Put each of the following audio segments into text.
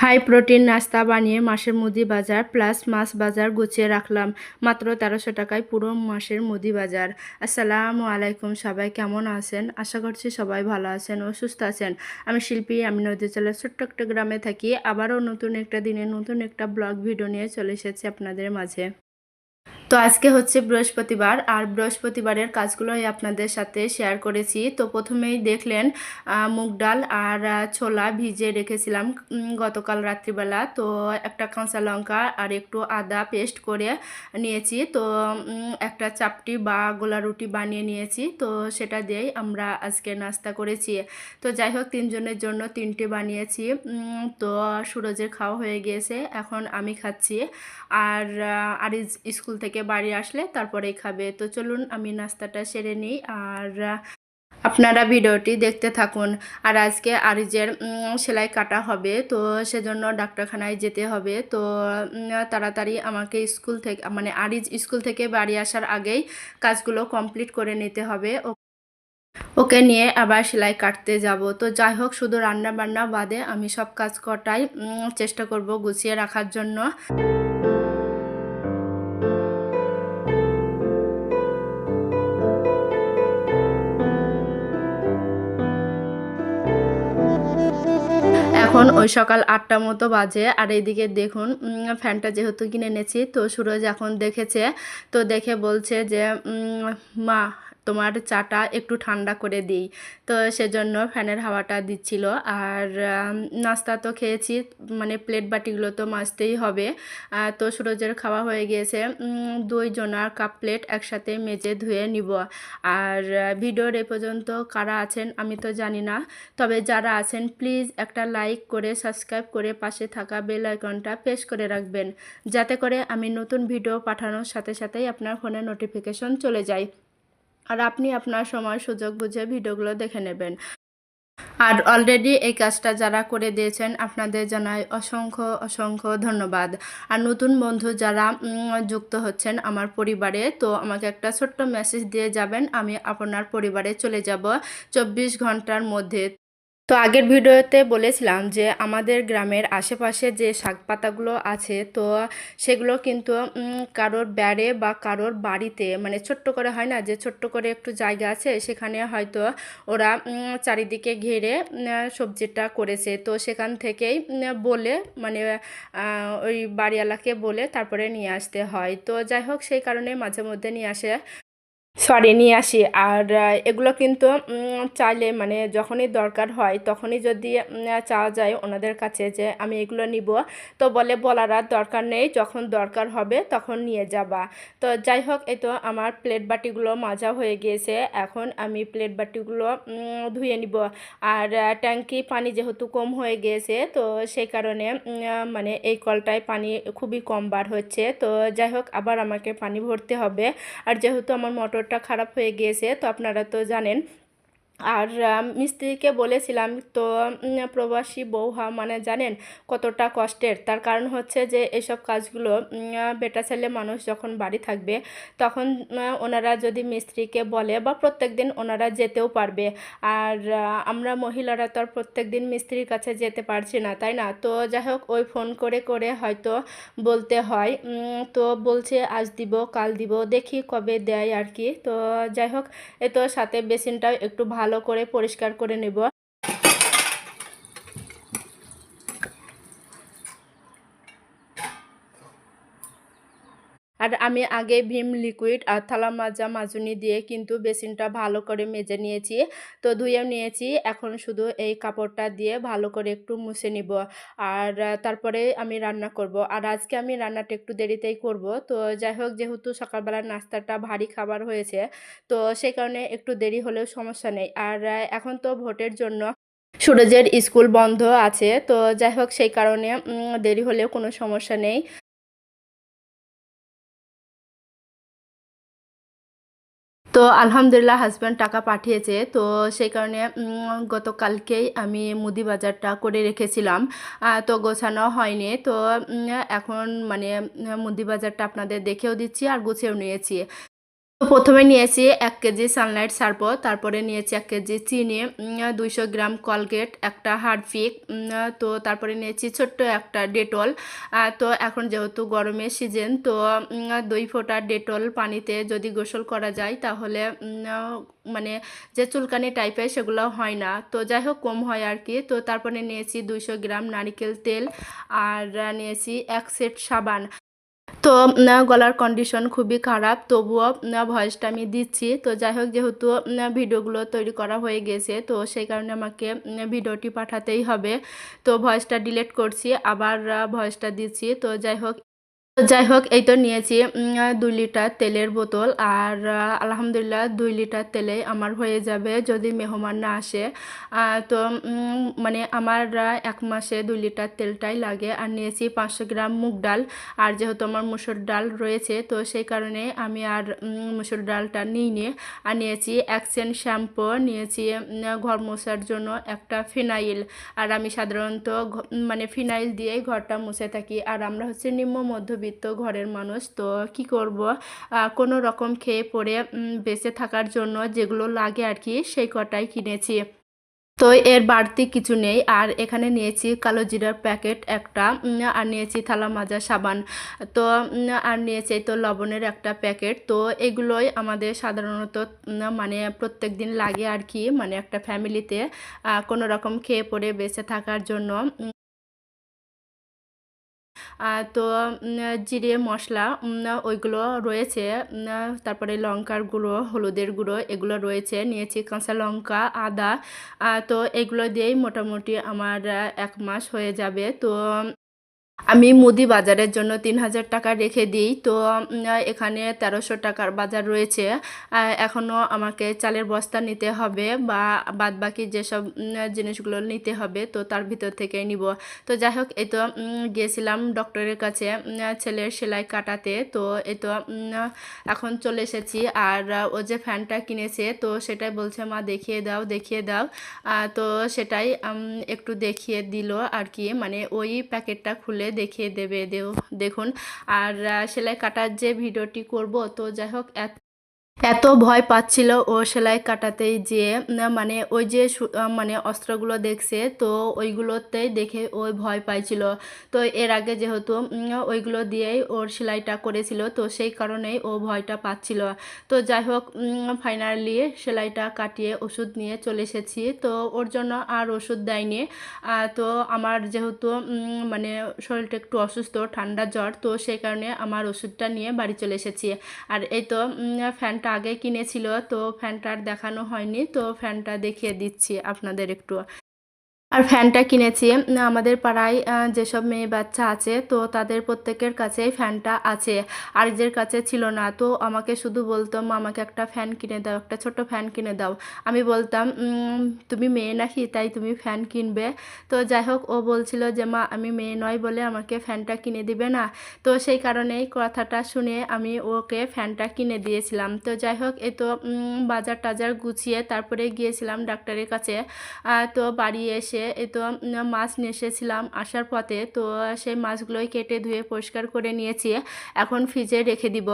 High protein নাস্তা বানিয়ে মাসের মুদি বাজার প্লাস মাছ বাজার গুছিয়ে রাখলাম। মাত্র 1300 টাকায় পুরো মাসের মুদি বাজার। আসসালামু আলাইকুম, সবাই কেমন আছেন? আশা করছি সবাই ভালো আছেন ও সুস্থ আছেন। আমি শিল্পী, আমি নদীতলার ছোট্ট একটা গ্রামে থাকি। আবারও নতুন একটা দিনে নতুন একটা ব্লগ ভিডিও নিয়ে চলে এসেছি আপনাদের মাঝে। তো আজকে হচ্ছে বৃহস্পতিবার, আর বৃহস্পতিবারের কাজগুলোই আপনাদের সাথে শেয়ার করেছি। তো প্রথমেই দেখলেন মুগ ডাল আর ছোলা ভিজিয়ে রেখেছিলাম গতকাল রাত্রিবেলা। তো একটা কাঁচা লঙ্কা আর একটু আদা পেস্ট করে নিয়েছি। তো একটা চাপটি বা গোলা রুটি বানিয়ে নিয়েছি। তো সেটা দিয়েই আমরা আজকে নাস্তা করেছি। তো যাই হোক, তিনজনের জন্য তিনটে বানিয়েছি। তো সুরজের খাওয়া হয়ে গিয়েছে, এখন আমি খাচ্ছি। আর আরিজ স্কুল থেকে বাড়ি আসলে তারপরেই খাবে। তো চলুন আমি নাস্তাটা সেরে নিই, আর আপনারা ভিডিওটি দেখতে থাকুন। আর আজকে আরিজের সেলাই কাটা হবে, তো সেজন্য ডাক্তারখানায় যেতে হবে। তো তাড়াতাড়ি আমাকে স্কুল থেকে মানে আরিজ স্কুল থেকে বাড়ি আসার আগেই কাজগুলো কমপ্লিট করে নিতে হবে। ওকে নিয়ে আবার সেলাই কাটতে যাব। তো যাই হোক, শুধু রান্না বান্না বাদে আমি সব কাজ কটাই চেষ্টা করব গুছিয়ে রাখার জন্য। এখন ওই সকাল 8টা মতো বাজে, আর এইদিকে দেখুন ফ্যানটা যেহেতু কিনে এনেছি, তো সুরজ এখন দেখেছে। তো দেখে বলছে যে মা, তোমার চাটা একটু ঠান্ডা করে দিই। তো সেজন্য ফ্যানের হাওয়াটা দিচ্ছিল। আর নাস্তা তো খেয়েছি, মানে প্লেট বাটিগুলো তো মাজতেই হবে। তো সুরজের খাওয়া হয়ে গিয়েছে। দুইজনার কাপ প্লেট একসাথে মেজে ধুয়ে নিব। আর ভিডিওর এ পর্যন্ত কারা আছেন আমি তো জানি না, তবে যারা আছেন প্লিজ একটা লাইক করে সাবস্ক্রাইব করে পাশে থাকা বেল আইকনটা প্রেস করে রাখবেন, যাতে করে আমি নতুন ভিডিও পাঠানোর সাথে সাথেই আপনার ফোনে নোটিফিকেশন চলে যায়, আর আপনি আপনার সময় সুযোগ বুঝে ভিডিওগুলো দেখে নেবেন। আর অলরেডি এই কাজটা যারা করে দিয়েছেন আপনাদের জানাই অসংখ্য অসংখ্য ধন্যবাদ। আর নতুন বন্ধু যারা যুক্ত হচ্ছেন আমার পরিবারে, তো আমাকে একটা ছোট্ট মেসেজ দিয়ে যাবেন, আমি আপনার পরিবারে চলে যাব 24 ঘন্টার মধ্যে। তো আগের ভিডিওতে বলেছিলাম যে আমাদের গ্রামের আশেপাশে যে শাক পাতাগুলো আছে, তো সেগুলো কিন্তু কারোর ব্যারে বা কারোর বাড়িতে, মানে ছোট্ট করে হয় না যে ছোট্ট করে একটু জায়গা আছে, সেখানে হয়তো ওরা চারিদিকে ঘিরে সবজিটা করেছে। তো সেখান থেকেই বলে, মানে ওই বাড়িওয়ালাকে বলে তারপরে নিয়ে আসতে হয়। তো যাই হোক, সেই কারণে মাঝে মধ্যে নিয়ে আসি। আর এগুলো কিন্তু চাইলে, মানে যখনই দরকার হয় তখনই যদি চাওয়া যায় ওনাদের কাছে যে আমি এগুলো নিব, তো বলার আর দরকার নেই, যখন দরকার হবে তখন নিয়ে যাবা। তো যাই হোক, এই তো আমার প্লেট বাটিগুলো মাজা হয়ে গিয়েছে। এখন আমি প্লেট বাটিগুলো ধুয়ে নিব। আর ট্যাঙ্কি পানি যেহেতু কম হয়ে গিয়েছে, তো সেই কারণে মানে এই কলটায় পানি খুবই কম বার হচ্ছে। তো যাই হোক, আবার আমাকে পানি ভরতে হবে। আর যেহেতু আমার মোটরটা খারাপ হয়ে গিয়েছে, তো আপনারা তো জানেন। আর মিস্ত্রিকে বলেছিলাম, তো প্রবাসী বউ হওয়া মানে জানেন কতটা কষ্টের। তার কারণ হচ্ছে যে এসব কাজগুলো বেটা ছেলে মানুষ যখন বাড়ি থাকবে, তখন ওনারা যদি মিস্ত্রিকে বলে বা প্রত্যেক দিন ওনারা যেতেও পারবে। আর আমরা মহিলারা তো আর প্রত্যেক দিন মিস্ত্রির কাছে যেতে পারছি না, তাই না? তো যাই হোক, ওই ফোন করে করে হয়তো বলতে হয়। তো বলছে আজ দিব কাল দিব, দেখি কবে দেয় আর কি। তো যাই হোক, এ তো সাথে বেসিনটাও একটু ভালো করে পরিষ্কার করে নেব। আর আমি আগে ভীম লিকুইড আর থালা মাজা মাজুনি দিয়ে কিন্তু বেসিনটা ভালো করে মেজে নিয়েছি, তো ধুয়েও নিয়েছি। এখন শুধু এই কাপড়টা দিয়ে ভালো করে একটু মুছে নিব। আর তারপরে আমি রান্না করব। আর আজকে আমি রান্নাটা একটু দেরিতেই করব। তো যাই হোক, যেহেতু সকালবেলার নাস্তাটা ভারী খাবার হয়েছে, তো সেই কারণে একটু দেরি হলেও সমস্যা নেই। আর এখন তো ভোটের জন্য সুরজের স্কুল বন্ধ আছে, তো যাই হোক, সেই কারণে দেরি হলেও কোনো সমস্যা নেই। তো আলহামদুলিল্লাহ হাজব্যান্ড টাকা পাঠিয়েছে, তো সেই কারণে গতকালকেই আমি মুদি বাজারটা করে রেখেছিলাম। তো গোছানো হয়নি। তো এখন মানে মুদি বাজারটা আপনাদের দেখেও দিচ্ছি আর গুছিয়েও নিয়েছি। তো প্রথমে নিয়েছি 1 কেজি সানলাইট সার্ফ, তারপরে নিয়েছি 1 কেজি চিনি, 200 গ্রাম কলগেট, একটা হারপিক, তো তারপরে নিয়েছি ছোট্ট একটা ডেটল। তো এখন যেহেতু গরমের সিজন, তো 2 ফোঁটা ডেটল পানিতে যদি গোসল করা যায় তাহলে মানে যে চুলকানি টাইপের সেগুলো হয় না, তো যাই হোক কম হয় আর কি। তো তারপরে নিয়েছি 200 গ্রাম নারিকেল তেল, আর নিয়েছি 1 সেট সাবান। তো গলার কন্ডিশন খুবই খারাপ, তবুও ভয়েসটা আমি দিচ্ছি। তো যাই হোক, যেহেতু ভিডিওগুলো তৈরি করা হয়ে গেছে, তো সেই কারণে আমাকে ভিডিওটি পাঠাতেই হবে। তো ভয়েসটা ডিলিট করছি, আবার ভয়েসটা দিচ্ছি। তো যাই হোক এই তো নিয়েছি 2 লিটার তেলের বোতল, আর আলহামদুলিল্লাহ 2 লিটার তেলেই আমার হয়ে যাবে যদি মেহমান না আসে। তো মানে আমার 1 মাসে 2 লিটার তেলটাই লাগে। আর নিয়েছি 500 গ্রাম মুগ ডাল, আর যেহেতু আমার মুসুর ডাল রয়েছে, তো সেই কারণে আমি আর মুসুর ডালটা নিইনি। আর নিয়েছি 1 সেন্ট শ্যাম্পু, নিয়েছি ঘর মোছার জন্য একটা ফিনাইল। আর আমি সাধারণত মানে ফিনাইল দিয়েই ঘরটা মুছে থাকি। আর আমরা হচ্ছে নিম্ন মধ্যবিত্ত ঘরের মানুষ, তো কি করব, কোনো রকম খেয়ে পরে বেঁচে থাকার জন্য যেগুলো লাগে আর কি, সেই কটাই কিনেছি। তো এর বাড়তি কিছু নেই। আর এখানে নিয়েছি কালো জিরার প্যাকেট একটা, আর নিয়েছি থালা মাজা সাবান, তো আর নিয়েছি তো লবণের একটা প্যাকেট। তো এগুলোই আমাদের সাধারণত মানে প্রত্যেক দিন লাগে আর কি, মানে একটা ফ্যামিলিতে কোনো রকম খেয়ে পরে বেঁচে থাকার জন্য। তো জিরে মশলা ওইগুলো রয়েছে, তারপরে লঙ্কার গুঁড়ো, হলুদের গুঁড়ো এগুলো রয়েছে। নিয়েছি কাঁচা লঙ্কা, আদা, তো এগুলো দিয়েই মোটামুটি আমার 1 মাস হয়ে যাবে। তো আমি মুদি বাজারের জন্য 3000 টাকা রেখে দিই। তো এখানে 1300 টাকার বাজার রয়েছে। এখনও আমাকে চালের বস্তা নিতে হবে, বা বাদবাকি যেসব জিনিসগুলো নিতে হবে, তো তার ভিতর থেকে নিব। তো যাই হোক, এই তো গিয়েছিলাম ডক্টরের কাছে ছেলের সেলাই কাটাতে। তো এই তো এখন চলে এসেছি। আর ও যে ফ্যানটা কিনেছে, তো সেটাই বলছে মা দেখিয়ে দাও দেখিয়ে দাও। তো সেটাই একটু দেখিয়ে দিল আর কি, মানে ওই প্যাকেটটা খুলে দেখিয়ে দেবে দেখুন। আর সেলাই কাটার যে ভিডিওটি করব, তো যাই হোক এত ভয় পাচ্ছিল ও সেলাই কাটাতেই, যে মানে ওই যে মানে অস্ত্রগুলো দেখছে, তো ওইগুলোতেই দেখে ওই ভয় পাইছিল। তো এর আগে যেহেতু ওইগুলো দিয়েই ওর সেলাইটা করেছিল, তো সেই কারণেই ও ভয়টা পাচ্ছিল। তো যাই হোক, ফাইনালি সেলাইটা কাটিয়ে ওষুধ নিয়ে চলে এসেছি। তো ওর জন্য আর ওষুধ দেয়নি। তো আমার যেহেতু মানে শরীরটা একটু অসুস্থ, ঠান্ডা জ্বর, তো সেই কারণে আমার ওষুধটা নিয়ে বাড়ি চলে এসেছি। আর এই তো ফ্যানটা আগে কিনেছিল, তো ফ্যানটার দেখানো হয়নি, তো ফ্যানটা দেখিয়ে দিচ্ছি আপনাদের একটু। আর ফ্যানটা কিনেছি আমাদের পাড়ায় যেসব মেয়ে বাচ্চা আছে, তো তাদের প্রত্যেকের কাছেই ফ্যানটা আছে, আর যার কাছে ছিল না। তো আমাকে শুধু বলতো মা আমাকে একটা ফ্যান কিনে দাও, একটা ছোট ফ্যান কিনে দাও। আমি বলতাম তুমি মেয়ে নাকি তাই তুমি ফ্যান কিনবে? তো যাই হোক, ও বলছিল যে মা আমি মেয়ে নয় বলে আমাকে ফ্যানটা কিনে দিবে না। তো সেই কারণেই কথাটা শুনে আমি ওকে ফ্যানটা কিনে দিয়েছিলাম। তো যাই হোক, এই তো বাজার টাজার গুছিয়ে তারপরে গিয়েছিলাম ডাক্তারের কাছে। তো বাড়ি এসে এই তো মাছ নিয়ে এসেছিলাম আসার পথে, তো সেই মাছগুলোই কেটে ধুয়ে পরিষ্কার করে নিয়েছি, এখন ফ্রিজে রেখে দিব।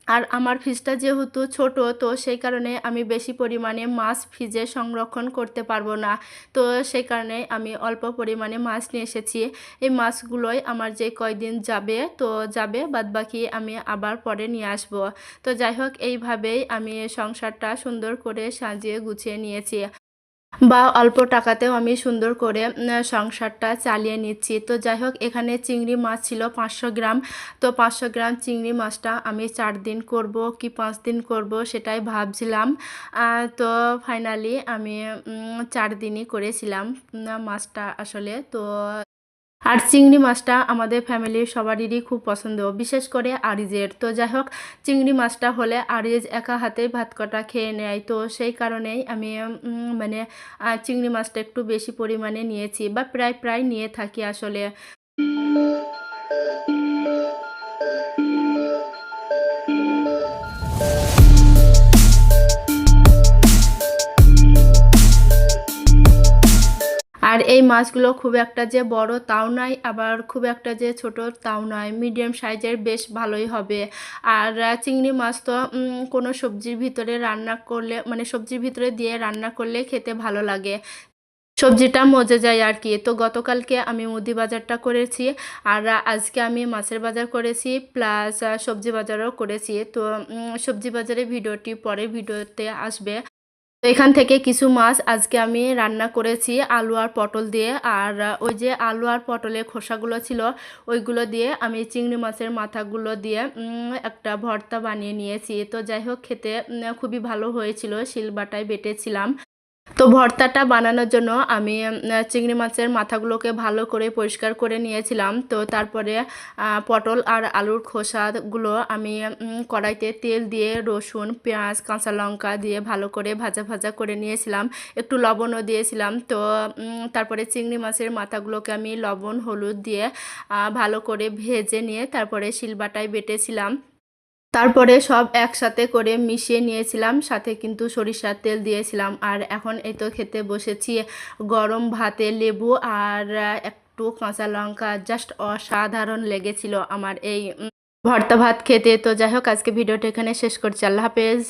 আর আমার ফ্রিজটা যেহেতু ছোট, তো সেই কারণে আমি বেশি পরিমাণে মাছ ফ্রিজে সংরক্ষণ করতে পারবো না। তো সেই কারণে আমি অল্প পরিমাণে মাছ নিয়ে এসেছি। এই মাছগুলোই আমার যে কয়দিন যাবে, তো যাবে, বাদবাকি আমি আবার পরে নিয়ে আসব। তো যাই হোক, এইভাবেই আমি সংসারটা সুন্দর করে সাজিয়ে গুছিয়ে নিয়েছি, বা অল্প টাকাতেও আমি সুন্দর করে সংসারটা চালিয়ে নিচ্ছি। তো যাই হোক, এখানে চিংড়ি মাছ ছিল 500 গ্রাম। তো 500 গ্রাম চিংড়ি মাছটা আমি 4 দিন করব কি 5 দিন করব সেটাই ভাবছিলাম। তো ফাইনালি আমি 4 দিনই করেছিলাম মাছটা আসলে। তো আর চিংড়ি মাছটা আমাদের ফ্যামিলির সবারই খুব পছন্দ, বিশেষ করে আরিজের। তো যাই হোক, চিংড়ি মাছটা হলে আরিজ একা হাতেই ভাত কটা খেয়ে নেয়। তো সেই কারণেই আমি মানে চিংড়ি মাছটা একটু বেশি পরিমাণে নিয়েছি, বা প্রায় নিয়ে থাকি আসলে। আর এই মাছগুলো খুব একটা যে বড় তাও নয়, আবার খুব একটা যে ছোট তাও নয়, মিডিয়াম সাইজের, বেশ ভালোই হবে। আর চিংড়ি মাছ তো কোনো সবজির ভিতরে রান্না করলে, মানে সবজির ভিতরে দিয়ে রান্না করলে খেতে ভালো লাগে, সবজিটা মজে যায় আর কি। তো গতকালকে আমি মুদি বাজারটা করেছি, আর আজকে আমি মাছের বাজার করেছি, প্লাস সবজি বাজারও করেছি। তো সবজি বাজারের ভিডিওটি পরের ভিডিওতে আসবে। তো এখান থেকে কিছু মাছ আজকে আমি রান্না করেছি আলু আর পটল দিয়ে। আর ওই যে আলু আর পটলের খোসাগুলো ছিল, ওইগুলো দিয়ে আমি চিংড়ি মাছের মাথাগুলো দিয়ে একটা ভর্তা বানিয়ে নিয়েছি। তো যাই হোক, খেতে খুবই ভালো হয়েছিল, শিলবাটায় বেটেছিলাম। তো ভর্তাটা বানানোর জন্য আমি চিংড়ি মাছের মাথাগুলোকে ভালো করে পরিষ্কার করে নিয়েছিলাম। তো তারপরে পটল আর আলুর খোসাগুলো আমি কড়াইতে তেল দিয়ে রসুন, পেঁয়াজ, কাঁচা লঙ্কা দিয়ে ভালো করে ভাজা ভাজা করে নিয়েছিলাম, একটু লবণও দিয়েছিলাম। তো তারপরে চিংড়ি মাছের মাথাগুলোকে আমি লবণ হলুদ দিয়ে ভালো করে ভেজে নিয়ে তারপরে শিলবাটায় বেটেছিলাম। তারপরে সব একসাথে করে মিশিয়ে নিয়েছিলাম, সাথে কিন্তু সরিষার তেল দিয়েছিলাম। আর এখন এই তো খেতে বসেছি, গরম ভাতে লেবু আর একটু কাঁচা লঙ্কা, জাস্ট অসাধারণ লেগেছিল আমার এই ভর্তা ভাত খেতে। তো যাই হোক, আজকে ভিডিওটা এখানে শেষ করছি। আল্লাহ হাফেজ।